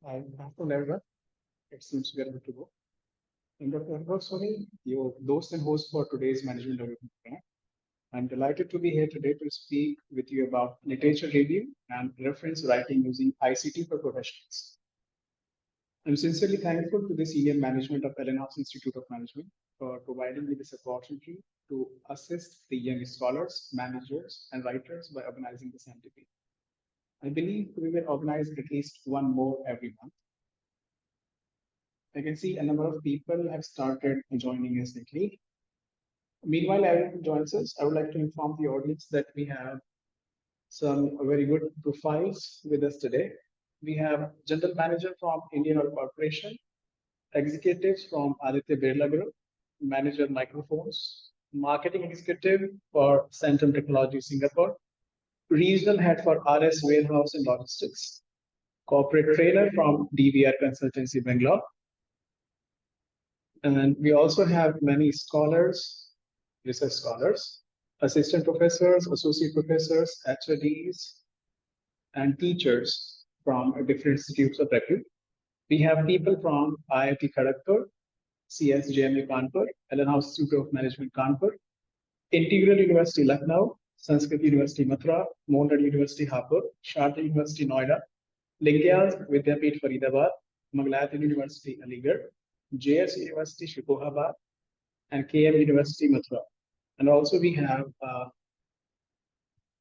I'm after everyone. It seems we are good to go. And Dr. Anubhav Soni, your host and host for today's management development program. I'm delighted to be here today to speak with you about literature review and reference writing using ICT for professionals. I'm sincerely thankful to the senior management of Ellenhouse Institute of Management for providing me this opportunity to assist the young scholars, managers, and writers by organizing this MTP. I believe we will organize at least one more every month. I can see a number of people have started joining us lately. Meanwhile, everyone joins us. I would like to inform the audience that we have some very good profiles with us today. We have General Manager from Indian Oil Corporation, executives from Aditya Birla Group, Manager Microphones, Marketing Executive for Centrum Technology Singapore, Regional Head for RS Warehouse and Logistics, Corporate Trainer from DVR Consultancy Bangalore, and we also have many scholars, research scholars, assistant professors, associate professors, HODs, and teachers from different institutes of repute. We have people from IIT Kharagpur, CSJMU Kanpur, Ellenhouse Institute of Management Kanpur, Integral University Lucknow, Sanskrit University Mathura, Mondal University Hapur, Sharda University Noida, Lingyas Vidyapeeth Faridabad, Maghalayat University Aligarh, JS University Shikohabad, and KM University Mathura. And also we have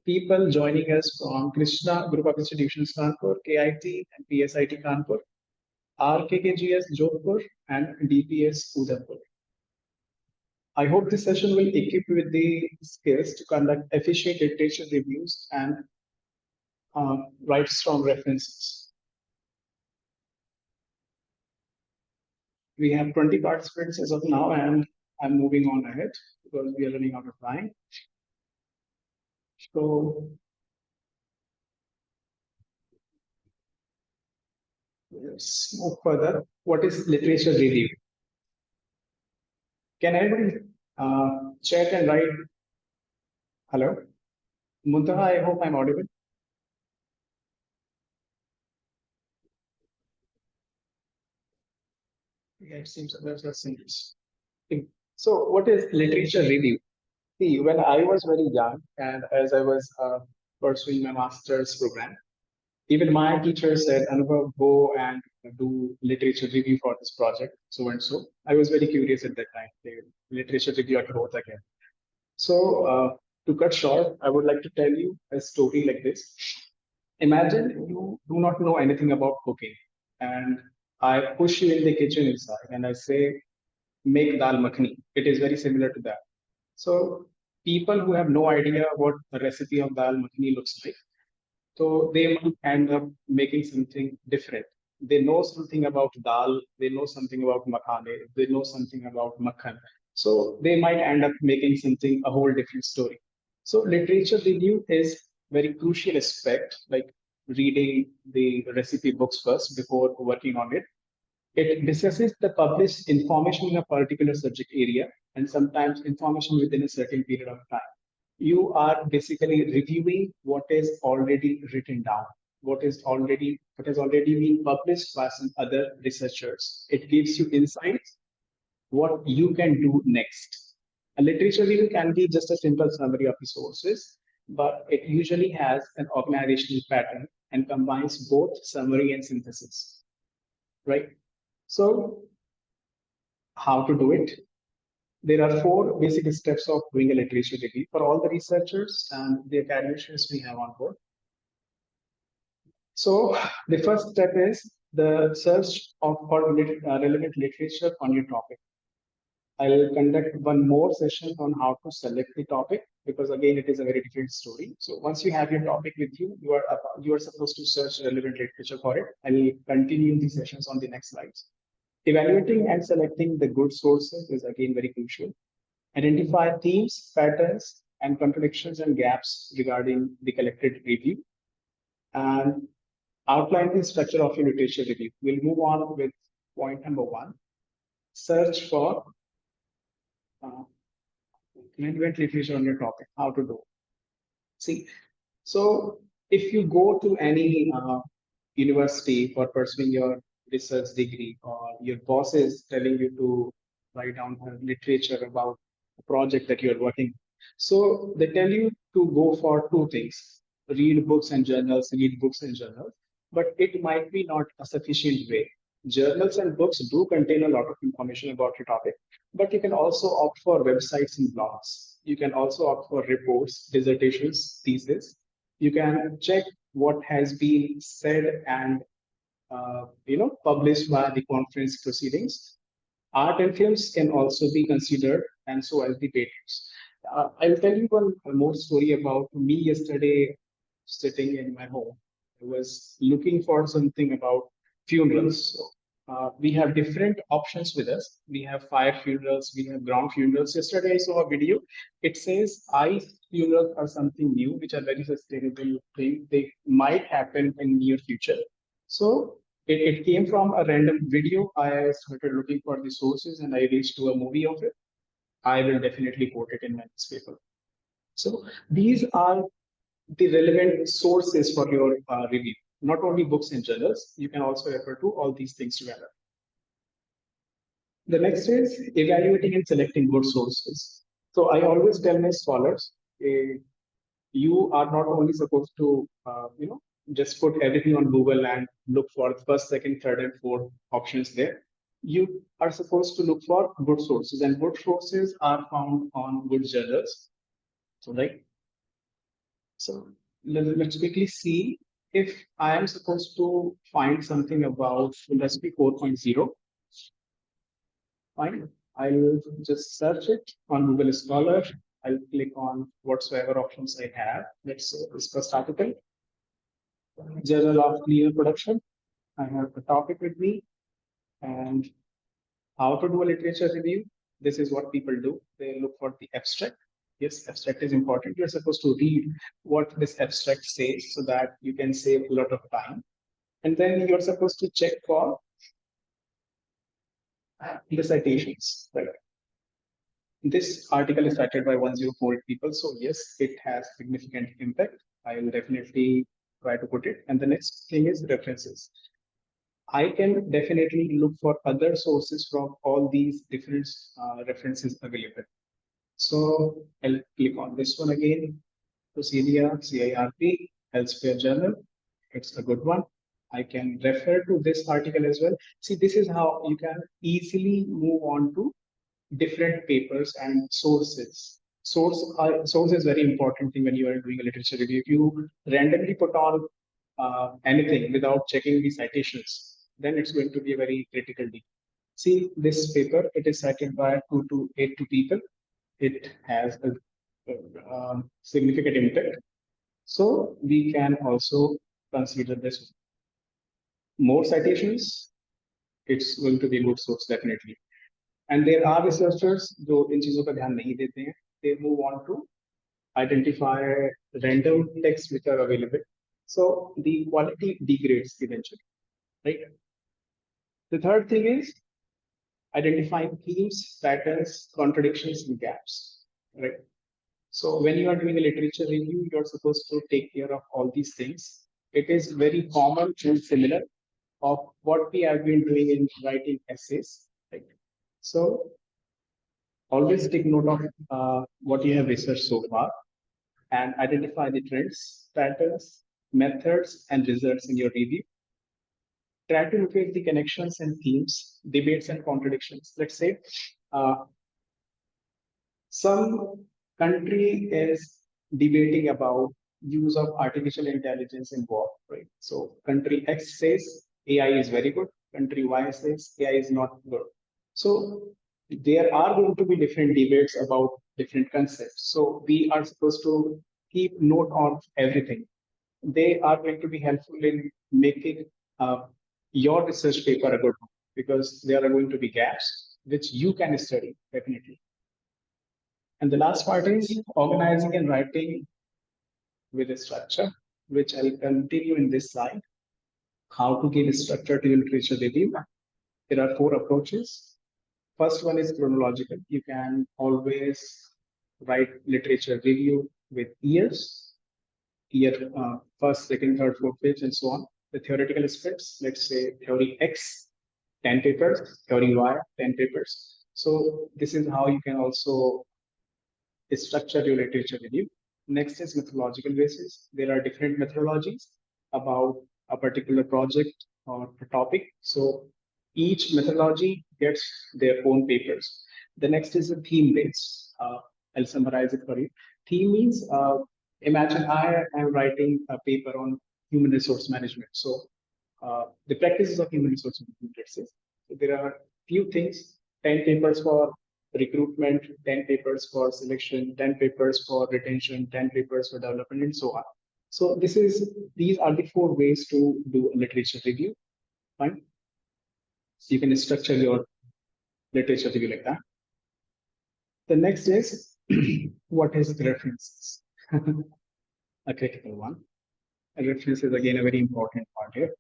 people joining us from Krishna Group of Institutions Kanpur, KIT and PSIT Kanpur, RKKGS Jodhpur, and DPS Udaipur. I hope this session will equip you with the skills to conduct efficient literature reviews and write strong references. We have 20 participants as of now, and I'm moving on ahead because we are running out of time. So let's move further. What is literature review? Can anybody chat and write? Hello? Muntaha, I hope I'm audible. Yeah, it seems there's a series. So, what is literature review? See, when I was very young and as I was pursuing my master's program, even my teacher said, Anubhav, go and do literature review for this project, so and so. I was very curious at that time. Literature review at both again. So, to cut short, I would like to tell you a story like this. Imagine you do not know anything about cooking, and I push you in the kitchen inside and I say, make dal makhani. It is very similar to that. So, people who have no idea what the recipe of dal makhani looks like, so they might end up making something different. They know something about dal, they know something about makhane, they know something about makhan. So they might end up making something a whole different story. So literature review is very crucial aspect, like reading the recipe books first before working on it. It discusses the published information in a particular subject area and sometimes information within a certain period of time. You are basically reviewing what is already written down, what has already been published by some other researchers. It gives you insights what you can do next. A literature review can be just a simple summary of the sources, but it usually has an organizational pattern and combines both summary and synthesis, right? So, how to do it? There are four basic steps of doing a literature review for all the researchers and the academicians we have on board. So the first step is the search of for relevant literature on your topic. I'll conduct one more session on how to select the topic because again it is a very different story. So once you have your topic with you, you are supposed to search relevant literature for it. I'll continue the sessions on the next slides. Evaluating and selecting the good sources is again very crucial. Identify themes, patterns, and contradictions and gaps regarding the collected review, and outline the structure of your literature review. We'll move on with point number one, search for uh, relevant literature on your topic, how to do. See, so if you go to any university for pursuing your research degree, or your boss is telling you to write down a literature about a project that you're working. So they tell you to go for two things: read books and journals, but it might be not a sufficient way. Journals and books do contain a lot of information about your topic, but you can also opt for websites and blogs. You can also opt for reports, dissertations, thesis. You can check what has been said and published by the conference proceedings. Art and films can also be considered, and so as the patents. I'll tell you one more story about me yesterday sitting in my home. I was looking for something about funerals. So, we have different options with us. We have fire funerals, we have ground funerals. Yesterday I saw a video. It says ice funerals are something new, which are very sustainable thing. They might happen in near future. So it came from a random video. I started looking for the sources and I reached to a movie of it. I will definitely quote it in my newspaper. So these are the relevant sources for your review. Not only books and journals, you can also refer to all these things together. The next is evaluating and selecting good sources. So I always tell my scholars, you are not only supposed to, just put everything on Google and look for first, second, third, and fourth options there. You are supposed to look for good sources, and good sources are found on good journals. So, right. So let's quickly see if I am supposed to find something about Industry 4.0. Fine. I'll just search it on Google Scholar. I'll click on whatsoever options I have. Let's say this first article, Journal of Clear Production. I have the topic with me and how to do a literature review. This is what people do. They look for the abstract. Yes, abstract is important. You're supposed to read what this abstract says so that you can save a lot of time. And then you're supposed to check for the citations. Right? This article is cited by 104 people. So yes, it has significant impact. I will definitely try to put it. And the next thing is references. I can definitely look for other sources from all these different references available. So I'll click on this one again, Procedia CIRP, Healthcare Journal. It's a good one. I can refer to this article as well. See, this is how you can easily move on to different papers and sources. Source is very important thing when you are doing a literature review. If you randomly put on anything without checking the citations, then it's going to be a very critical deal. See this paper, it is cited by 2282 people. It has a significant impact. So we can also consider this. More citations, it's going to be a good source definitely. And there are researchers जो इन चीजों पर ध्यान नहीं देते हैं. They move on to identify random texts which are available. So the quality degrades eventually, right? The third thing is identifying themes, patterns, contradictions, and gaps, right? So when you are doing a literature review, you're supposed to take care of all these things. It is very common and similar of what we have been doing in writing essays, right? So always take note of what you have researched so far and identify the trends, patterns, methods, and results in your review. Try to locate the connections and themes, debates and contradictions. Let's say some country is debating about use of artificial intelligence in war, right? So country X says AI is very good, country Y says AI is not good. So there are going to be different debates about different concepts. So we are supposed to keep note of everything. They are going to be helpful in making your research paper a good one because there are going to be gaps which you can study definitely. And the last part is organizing and writing with a structure, which I'll continue in this slide. How to give structure to your literature review. There are 4 approaches. First one is chronological. You can always write literature review with years, year first, second, third, fourth page, and so on. the theoretical aspects, let's say theory X, 10 papers, theory Y, 10 papers. So this is how you can also structure your literature review. Next is methodological basis. There are different methodologies about a particular project or a topic. So each methodology gets their own papers. The next is a theme based. I'll summarize it for you. Theme means imagine I am writing a paper on human resource management. So the practices of human resource management, let's say. So there are few things, 10 papers for recruitment, 10 papers for selection, 10 papers for retention, 10 papers for development, and so on. So these are the four ways to do a literature review. Fine. So you can structure your literature review like that. The next is what is references? A critical one. A reference is again a very important part here.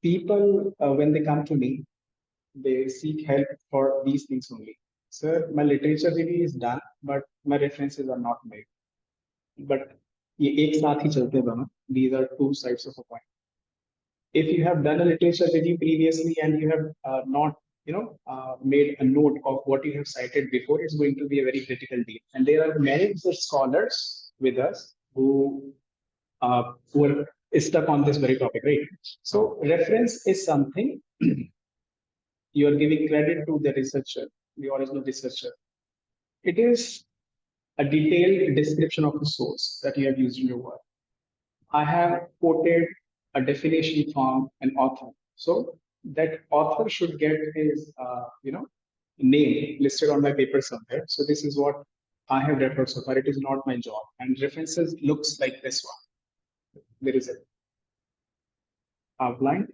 People, when they come to me, they seek help for these things only. Sir, my literature review is done, but my references are not made. But ये एक साथ ही चलते दोनों. These are two sides of a coin. If you have done a literature review previously and you have not, made a note of what you have cited before, it's going to be a very critical deal. And there are many such scholars with us who are stuck on this very topic, right? So reference is something you are giving credit to the researcher, the original researcher. It is a detailed description of the source that you have used in your work. I have quoted a definition from an author. So that author should get his, name listed on my paper somewhere. So this is what I have referred so far. It is not my job. And references looks like this one. There is an outline.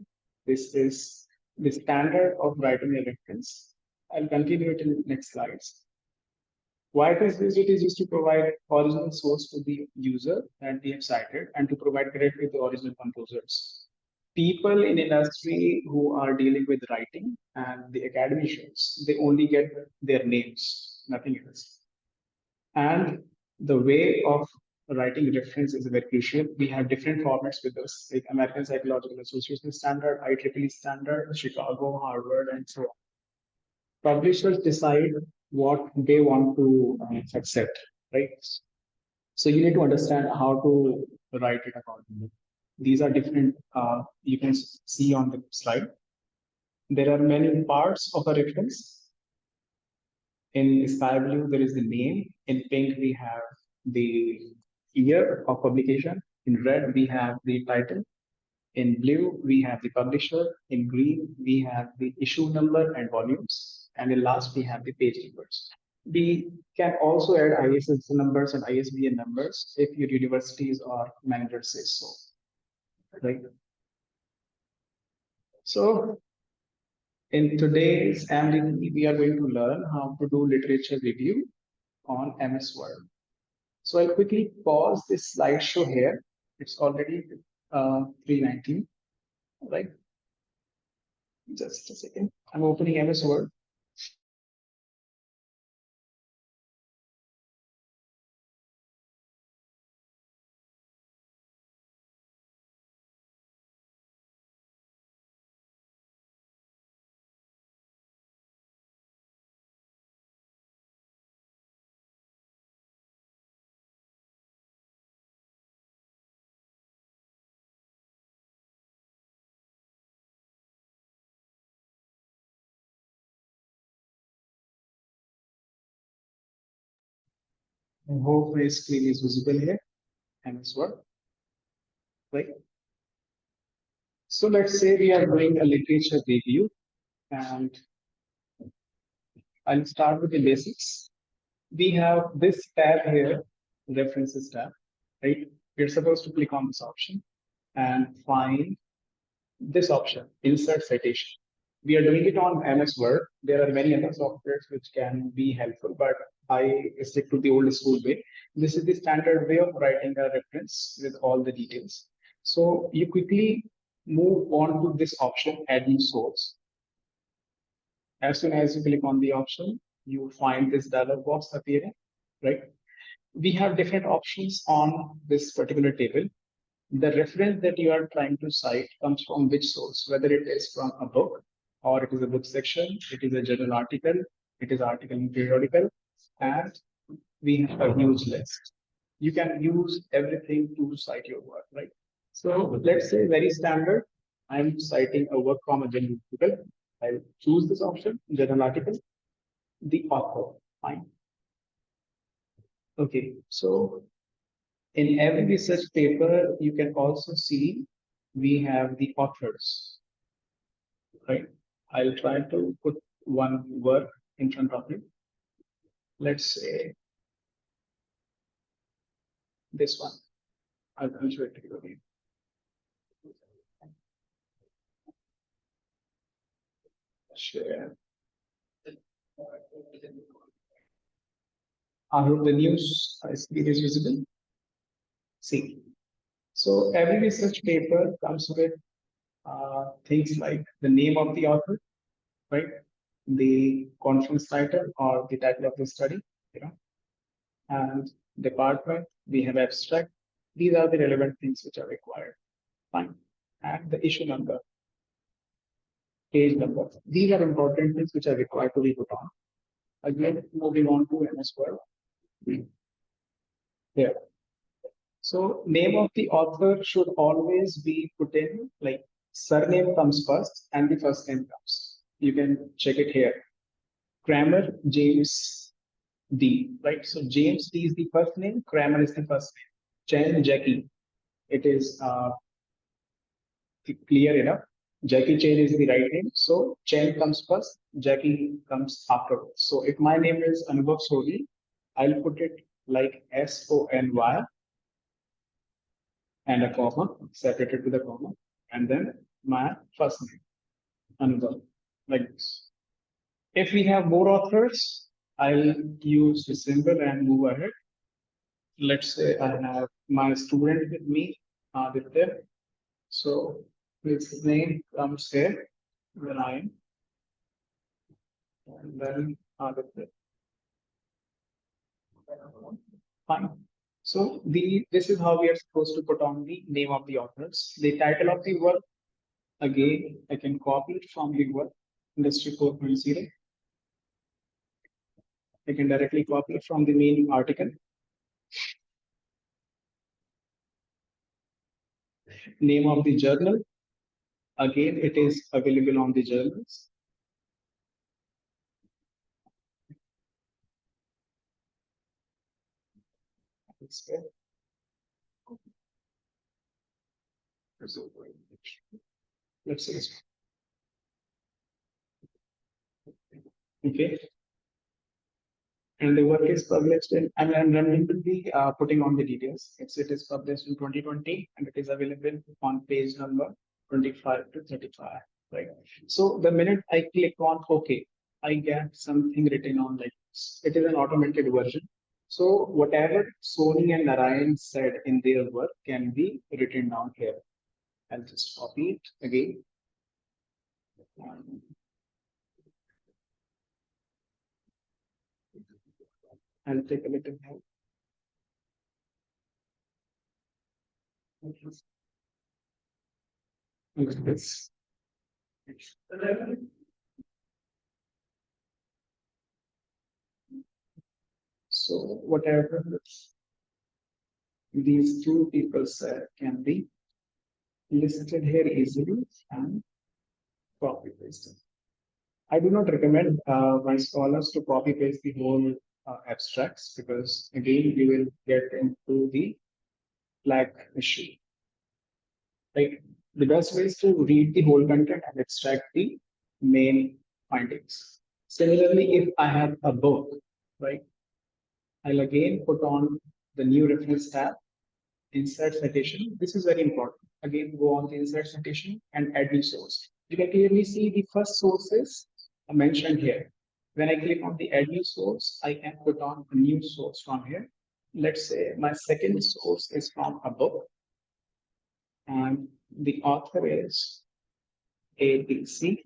This is the standard of writing a reference. I'll continue it in the next slides. Why it is used? It is used to provide original source to the user that they have cited and to provide credit to the original composers. People in industry who are dealing with writing and the academicians, they only get their names, nothing else. And the way of writing reference is very crucial. We have different formats with us, like American Psychological Association standard, IEEE standard, Chicago, Harvard, and so on. Publishers decide what they want to accept, right? So you need to understand how to write it accordingly. These are different, you can see on the slide. There are many parts of a reference. In sky blue, there is the name. In pink, we have the year of publication. In red, we have the title. In blue, we have the publisher. In green, we have the issue number and volumes. And in last, we have the page numbers. We can also add ISSN numbers and ISBN numbers if your universities or managers say so. Right? So in today's MDT, we are going to learn how to do literature review on MS Word. So I'll quickly pause this slideshow here. It's already 3:19, right? Just a second. I'm opening MS Word. I hope my screen is visible here. MS Word, right? So let's say we are doing a literature review, and I'll start with the basics. We have this tab here, references tab, right? We're supposed to click on this option and find this option, insert citation. We are doing it on MS Word. There are many other softwares which can be helpful, but I stick to the old school way. This is the standard way of writing a reference with all the details. So you quickly move on to this option, add new source. As soon as you click on the option, you find this dialog box appearing, right? We have different options on this particular table. the reference that you are trying to cite comes from which source, whether it is from a book or it is a book section, it is a journal article, it is article in periodical, and we have a huge list. You can use everything to cite your work, right? So let's say very standard, I'm citing a work from a journal article. I'll choose this option, journal article, the author, fine. Okay, so in every research paper, you can also see we have the authors, right? I'll try to put one work in front of you. Let's say this one. I'll show it to you again. Share. I hope the news screen is visible. See. So every research paper comes with things like the name of the author, right? The conference title or the title of the study, you know, and department, we have abstract. These are the relevant things which are required. Fine. And the issue number, page number. These are important things which are required to be put on. Again, moving on to MS Word. Here. So name of the author should always be put in, like surname comes first and the first name comes. You can check it here. Kramer James D, right? So James D is the first name, Kramer is the first name. Chen Jackie, it is clear enough. Jackie Chen is the right name. So Chen comes first, Jackie comes afterwards. So if my name is Anubhav Soni, I'll put it like Sony and a comma, separated with a comma, and then my first name, Anubhav, like this. If we have more authors, I'll use the symbol and move ahead. Let's say I have my student with me, Aditya. So his name comes here, the line, and then Aditya. Fine. So this is how we are supposed to put on the name of the authors. The title of the work, again, I can copy it from the work, Industry 4.0. I can directly copy it from the main article. Name of the journal, again, it is available on the journals. Let's see this. Okay. And the work is published in, I'm going to be putting on the details. It is published in 2020 and it is available on page number 25 to 35, right? So the minute I click on OK, I get something written on like this. It is an automated version. So whatever Sony and Narayan said in their work can be written down here. I'll just copy it again. I'll take a little help. Like this. So whatever these two people said can be listed here easily and copy pasted. I do not recommend my scholars to copy paste the whole abstracts because again we will get into the flag issue. Right? The best way is to read the whole content and extract the main findings. Similarly, if I have a book, right, I'll again put on the new reference tab, insert citation. This is very important. Again, go on the insert citation and add new source. You can clearly see the first sources are mentioned here. When I click on the add new source, I can put on a new source from here. Let's say my second source is from a book and the author is ABC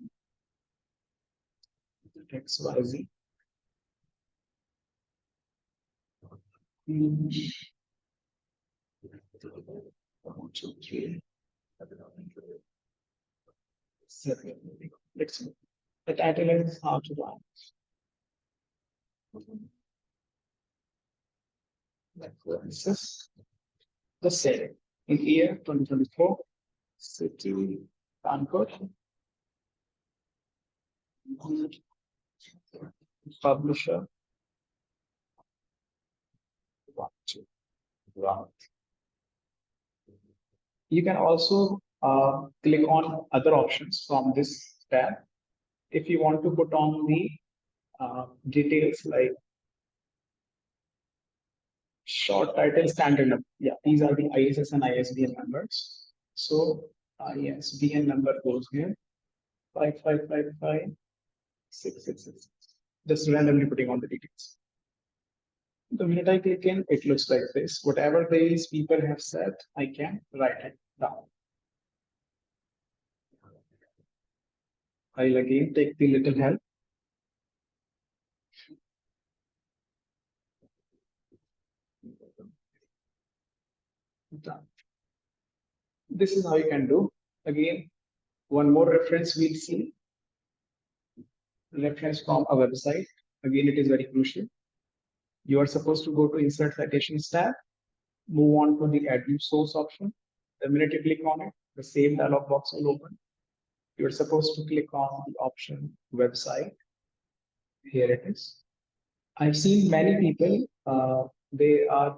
XYZ. 1, 2, 3. Let's see. The title is How to Run. References. The same. In year 2024, city, Bangkok, publisher, 1, 2, run. You can also click on other options from this tab. If you want to put on the details like short title, standard number. Yeah, these are the ISS and ISBN numbers. So ISBN number goes here 5555 666. Just randomly putting on the details. The minute I click in, it looks like this. Whatever these people have said, I can write it down. I'll again take the little help. Done. This is how you can do. Again, one more reference we'll see. Reference from a website. Again, it is very crucial. You are supposed to go to Insert Citations tab, move on to the Add New Source option. The minute you click on it, the same dialog box will open. You're supposed to click on the option Website. Here it is. I've seen many people, they are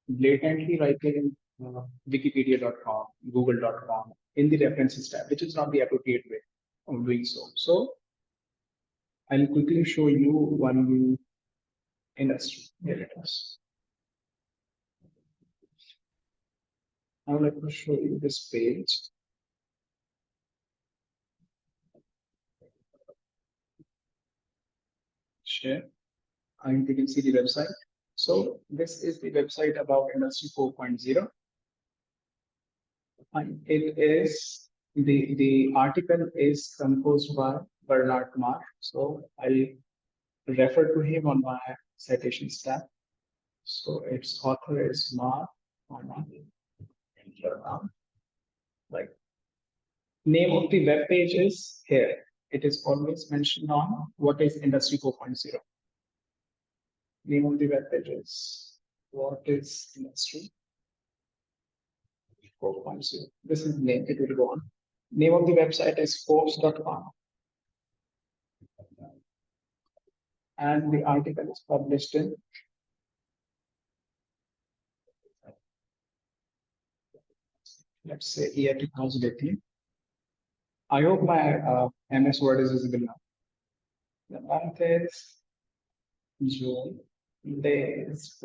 blatantly writing wikipedia.com, google.com in the references tab, which is not the appropriate way of doing so. So I'll quickly show you one industry. Here it is. I would like to show you this page. Share. And you can see the website. So this is the website about Industry 4.0. And it is the article is composed by Bernard Kumar. So I'll refer to him on my citations tab. So its author is Mark. Like name of the web page is here. It is always mentioned on what is Industry 4.0. Name of the web page is what is Industry 4.0. This is the name, it will go on. Name of the website is Forbes.com. And the article is published in let's say year 2018. I hope my MS Word is visible now. The month is June, day is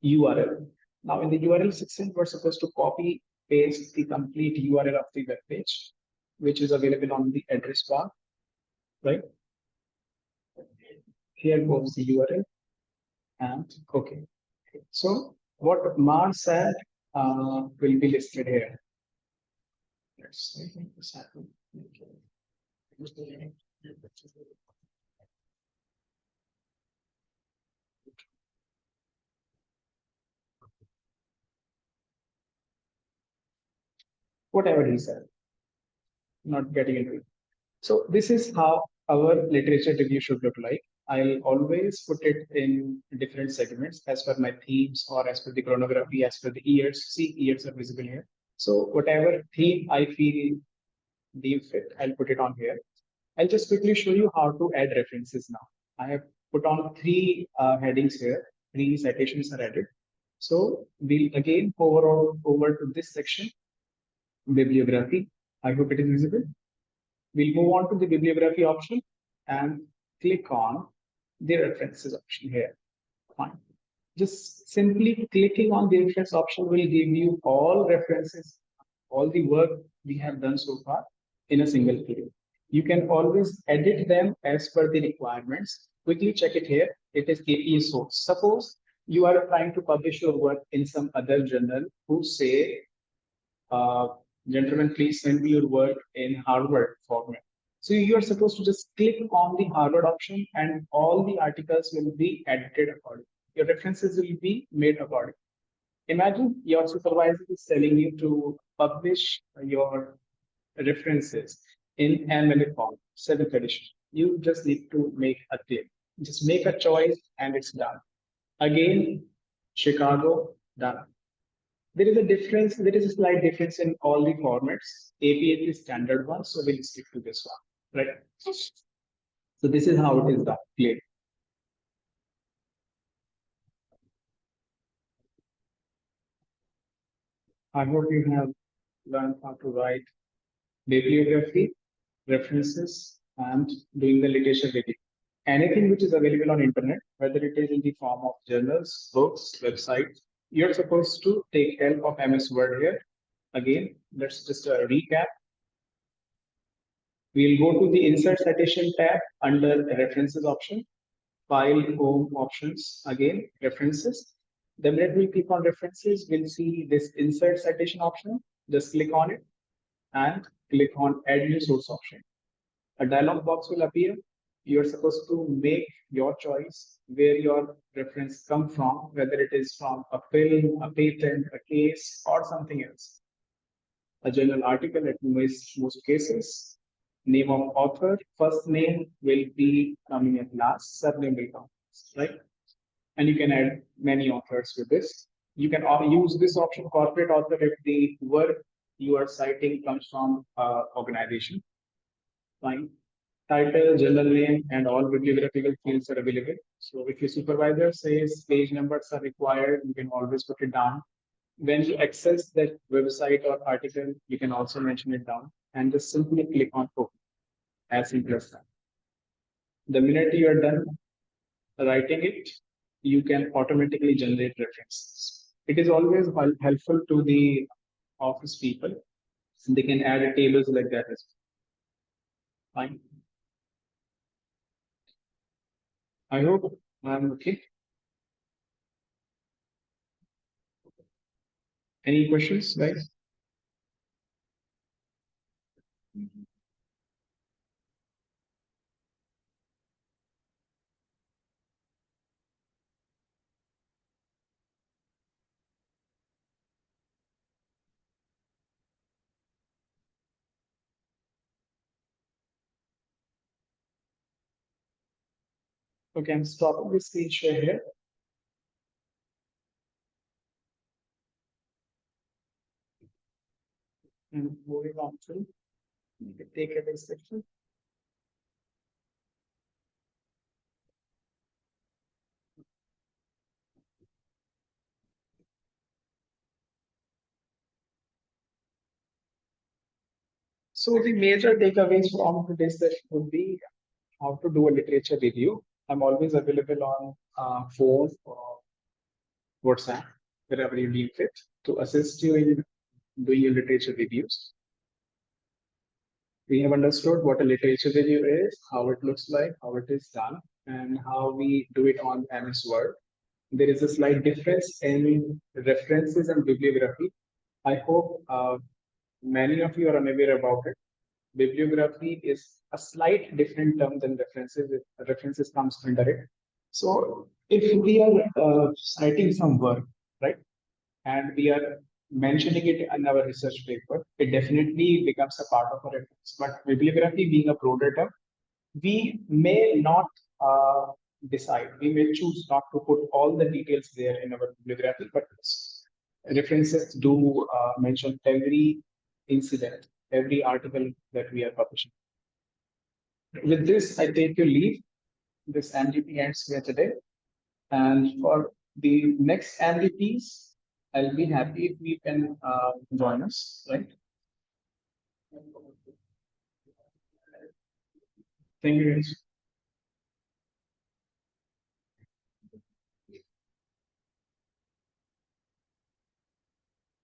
URL. Now in the URL section, we're supposed to copy paste the complete URL of the web page, which is available on the address bar, right? Here goes the URL and okay. So what Mar said will be listed here. Let's see this happen. Whatever he said, not getting into it. So this is how our literature review should look like. I'll always put it in different segments as per my themes or as per the chronography, as per the years. See, years are visible here. So whatever theme I feel deem fit, I'll put it on here. I'll just quickly show you how to add references now. I have put on three headings here, three citations are added. So we'll again hover over to this section, bibliography. I hope it is visible. We'll move on to the bibliography option and click on the references option here. Fine. Just simply clicking on the reference option will give you all references, all the work we have done so far in a single click. You can always edit them as per the requirements. Quickly check it here. It is KPA source. Suppose you are trying to publish your work in some other journal who say, gentlemen, please send me your work in Harvard format. So you are supposed to just click on the Harvard option and all the articles will be edited accordingly. Your references will be made accordingly. Imagine your supervisor is telling you to publish your references in annual form, 7th edition. You just need to make a click. Just make a choice and it's done. Again, Chicago, done. There is a difference, there is a slight difference in all the formats. APA is standard one, so we'll stick to this one, right? So this is how it is done, clear. I hope you have learned how to write bibliography, references, and doing the literature review. Anything which is available on internet, whether it is in the form of journals, books, websites, you're supposed to take help of MS Word here. Again, let's just recap. We'll go to the Insert Citation tab under the References option, File Home options, again, References. The minute we click on References, we'll see this Insert Citation option. Just click on it and click on Add New Source option. A dialog box will appear. You're supposed to make your choice where your reference come from, whether it is from a film, a patent, a case, or something else. A journal article at most cases. Name of author, first name will be coming at last, surname will come, right? And you can add many authors with this. You can use this option, corporate author, if the work you are citing comes from organization. Fine. Title, journal name, and all bibliographical fields are available. So if your supervisor says page numbers are required, you can always put it down. When you access that website or article, you can also mention it down and just simply click on open, as simple as that. The minute you are done writing it, you can automatically generate references. It is always helpful to the office people. They can add tables like that as well. Fine. I hope I'm okay. Any questions, guys? Okay, I'm stopping the screen share here. And moving on to take a section. So the major takeaways from today's session would be how to do a literature review. I'm always available on phone or WhatsApp, wherever you need it, to assist you in doing your literature reviews. We have understood what a literature review is, how it looks like, how it is done, and how we do it on MS Word. There is a slight difference in references and bibliography. I hope many of you are unaware about it. Bibliography is a slight different term than references. References comes under it. So if we are citing some work, right, and we are mentioning it in our research paper, it definitely becomes a part of a reference. But bibliography being a broader term, we may not decide, we may choose not to put all the details there in our bibliography, but references do mention every incident, every article that we are publishing. With this, I take your leave. This MDP ends here today. And for the next MDPs, I'll be happy if you can join us, right? Thank you.